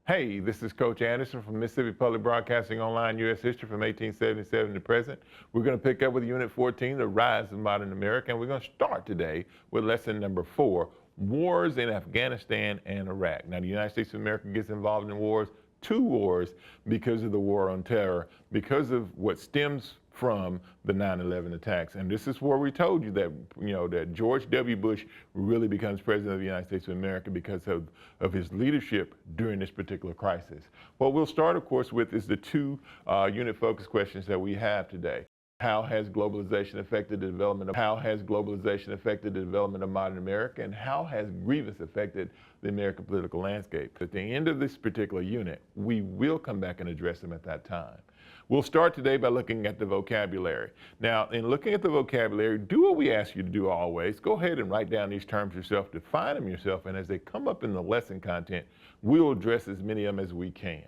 Hey, this is Coach Anderson from Mississippi Public Broadcasting Online U.S. History from 1877 to present. We're going to pick up with Unit 14, The Rise of Modern America, and we're going to start today with lesson number 4, Wars in Afghanistan and Iraq. Now, the United States of America gets involved in wars, 2 wars, because of the war on terror, because of what stems from the 9/11 attacks. And this is where we told you that, that George W. Bush really becomes president of the United States of America because of his leadership during this particular crisis. What we'll start, of course, with is the 2 unit focus questions that we have today. How has globalization affected the development of modern America, and how has grievance affected the American political landscape? At the end of this particular unit, we will come back and address them at that time. We'll start today by looking at the vocabulary. Now, in looking at the vocabulary, do what we ask you to do always. Go ahead and write down these terms yourself, define them yourself, and as they come up in the lesson content, we'll address as many of them as we can.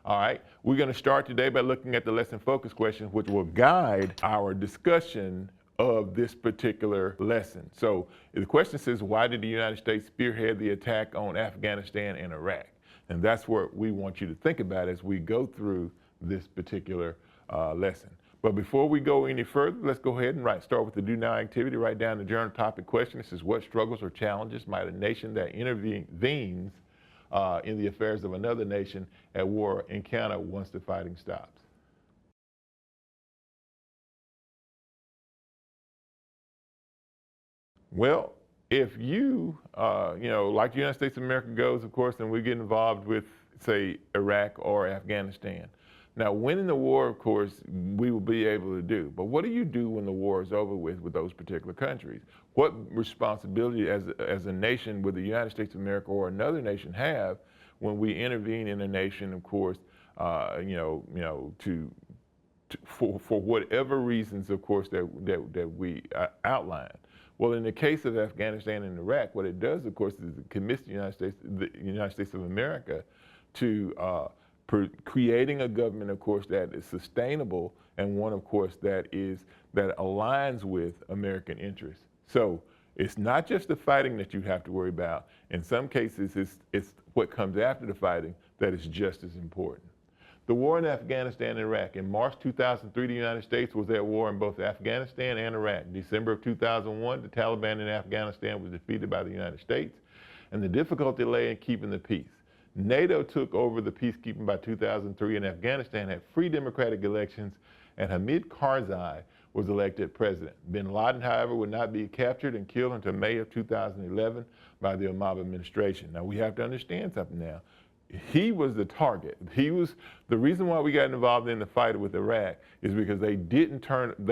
All right, we're going to start today by looking at the lesson focus questions, which will guide our discussion of this particular lesson. So the question says, why did the United States spearhead the attack on Afghanistan and Iraq? And that's what we want you to think about as we go through this particular lesson. But before we go any further, let's go ahead and start with the do now activity. Write down the journal topic question. This is, what struggles or challenges might a nation that intervenes in the affairs of another nation at war encounter once the fighting stops? Well, if you, like the United States of America goes, of course, and we get involved with, say, Iraq or Afghanistan. Now, winning the war, of course, we will be able to do. But what do you do when the war is over with those particular countries? What responsibility as a nation would the United States of America or another nation have when we intervene in a nation, of course, for whatever reasons, of course, that we outline? Well, in the case of Afghanistan and Iraq, what it does, of course, is it commits the United States of America to creating a government, of course, that is sustainable, and one, of course, that aligns with American interests. So it's not just the fighting that you have to worry about. In some cases, it's what comes after the fighting that is just as important. The war in Afghanistan and Iraq. In March 2003, the United States was at war in both Afghanistan and Iraq. December of 2001, the Taliban in Afghanistan was defeated by the United States, and the difficulty lay in keeping the peace. NATO took over the peacekeeping by 2003, and Afghanistan had free democratic elections, and Hamid Karzai was elected president. Bin Laden, however, would not be captured and killed until May of 2011 by the Obama administration. Now, we have to understand something now. He was the target. The reason why we got involved in the fight with Iraq is because they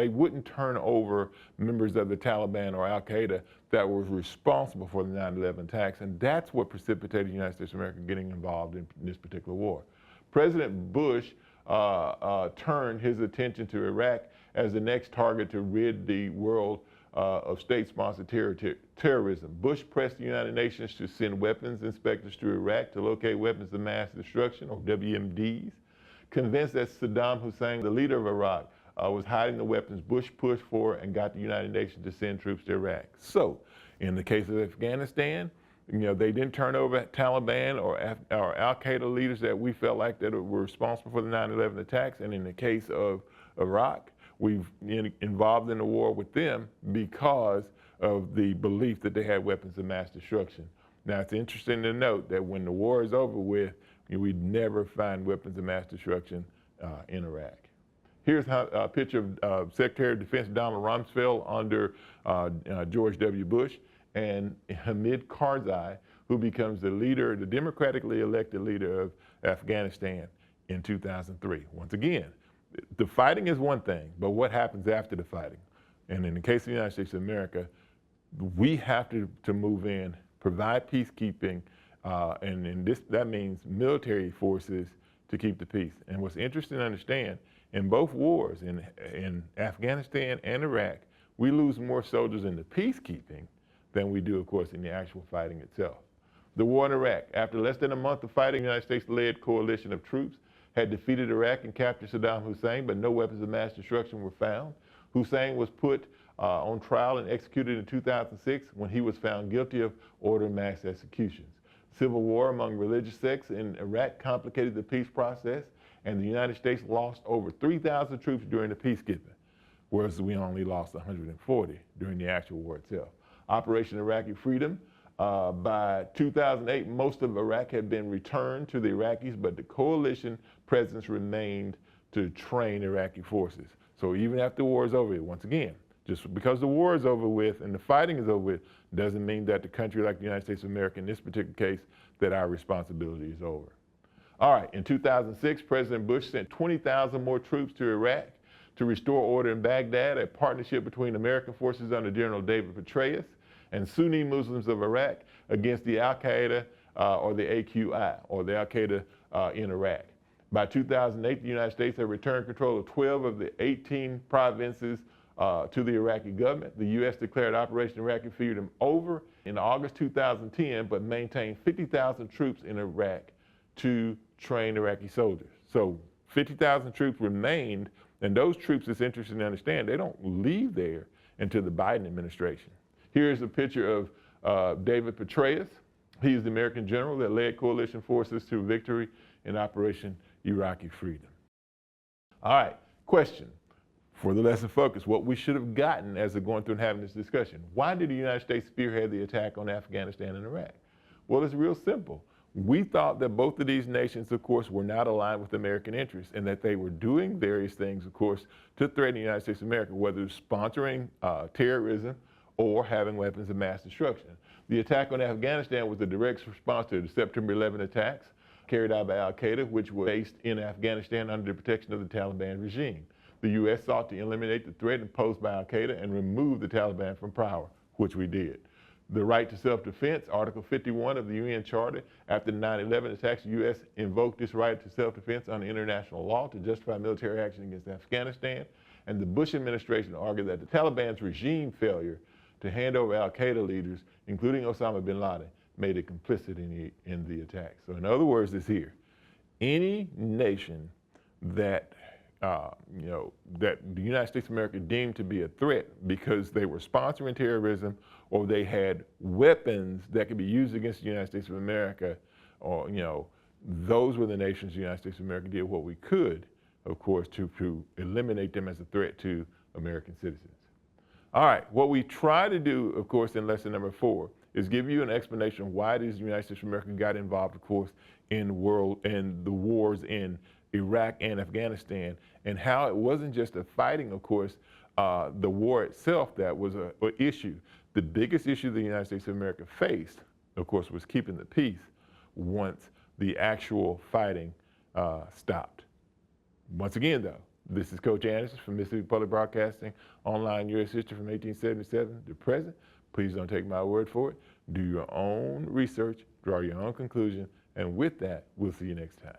wouldn't turn over members of the Taliban or al-Qaeda that were responsible for the 9/11 attacks, and that's what precipitated the United States of America getting involved in this particular war. President Bush turned his attention to Iraq as the next target to rid the world of state-sponsored terrorism. Bush pressed the United Nations to send weapons inspectors to Iraq to locate weapons of mass destruction, or WMDs. Convinced that Saddam Hussein, the leader of Iraq, was hiding the weapons, Bush pushed for and got the United Nations to send troops to Iraq. So, in the case of Afghanistan, they didn't turn over Taliban or al-Qaeda leaders that we felt like that were responsible for the 9/11 attacks. And in the case of Iraq, we've involved in the war with them because of the belief that they had weapons of mass destruction. Now, it's interesting to note that when the war is over with, we'd never find weapons of mass destruction in Iraq. Here's a picture of Secretary of Defense Donald Rumsfeld under George W. Bush and Hamid Karzai, who becomes the leader, the democratically elected leader of Afghanistan in 2003. Once again, the fighting is one thing, but what happens after the fighting? And in the case of the United States of America, we have to move in, provide peacekeeping, and that means military forces to keep the peace. And what's interesting to understand, in both wars, in Afghanistan and Iraq, we lose more soldiers in the peacekeeping than we do, of course, in the actual fighting itself. The war in Iraq. After less than a month of fighting, the United States-led coalition of troops had defeated Iraq and captured Saddam Hussein, but no weapons of mass destruction were found. Hussein was put on trial and executed in 2006 when he was found guilty of ordering mass executions. Civil war among religious sects in Iraq complicated the peace process, and the United States lost over 3,000 troops during the peacekeeping, whereas we only lost 140 during the actual war itself. Operation Iraqi Freedom, by 2008, most of Iraq had been returned to the Iraqis, but the coalition presence remained to train Iraqi forces. So even after the war is over, once again, just because the war is over with and the fighting is over with, doesn't mean that the country like the United States of America, in this particular case, that our responsibility is over. All right, in 2006, President Bush sent 20,000 more troops to Iraq to restore order in Baghdad, a partnership between American forces under General David Petraeus and Sunni Muslims of Iraq against the al-Qaeda or the AQI, or the al-Qaeda in Iraq. By 2008, the United States had returned control of 12 of the 18 provinces to the Iraqi government. The U.S. declared Operation Iraqi Freedom over in August 2010, but maintained 50,000 troops in Iraq to train Iraqi soldiers. So 50,000 troops remained, and those troops, it's interesting to understand, they don't leave there until the Biden administration. Here's a picture of David Petraeus. He's the American general that led coalition forces to victory in Operation Iraqi Freedom. All right, question for the lesson focus, what we should have gotten as we're going through and having this discussion. Why did the United States spearhead the attack on Afghanistan and Iraq? Well, it's real simple. We thought that both of these nations, of course, were not aligned with American interests, and that they were doing various things, of course, to threaten the United States of America, whether it's sponsoring terrorism or having weapons of mass destruction. The attack on Afghanistan was a direct response to the September 11 attacks carried out by al-Qaeda, which were based in Afghanistan under the protection of the Taliban regime. The U.S. sought to eliminate the threat imposed by al-Qaeda and remove the Taliban from power, which we did. The right to self-defense, Article 51 of the UN Charter, after the 9/11 attacks, the U.S. invoked this right to self-defense under international law to justify military action against Afghanistan, and the Bush administration argued that the Taliban's regime failure to hand over al-Qaeda leaders, including Osama bin Laden, made it complicit in the attack. So in other words, it's here. Any nation that that the United States of America deemed to be a threat because they were sponsoring terrorism or they had weapons that could be used against the United States of America, or those were the nations the United States of America did what we could, of course, to eliminate them as a threat to American citizens. All right, what we try to do, of course, in lesson number 4 is give you an explanation of why the United States of America got involved, of course, in the wars in Iraq and Afghanistan, and how it wasn't just the fighting, of course, the war itself that was an issue. The biggest issue the United States of America faced, of course, was keeping the peace once the actual fighting stopped. Once again, though, this is Coach Anderson from Mississippi Public Broadcasting, online U.S. history from 1877 to present. Please don't take my word for it. Do your own research, draw your own conclusion, and with that, we'll see you next time.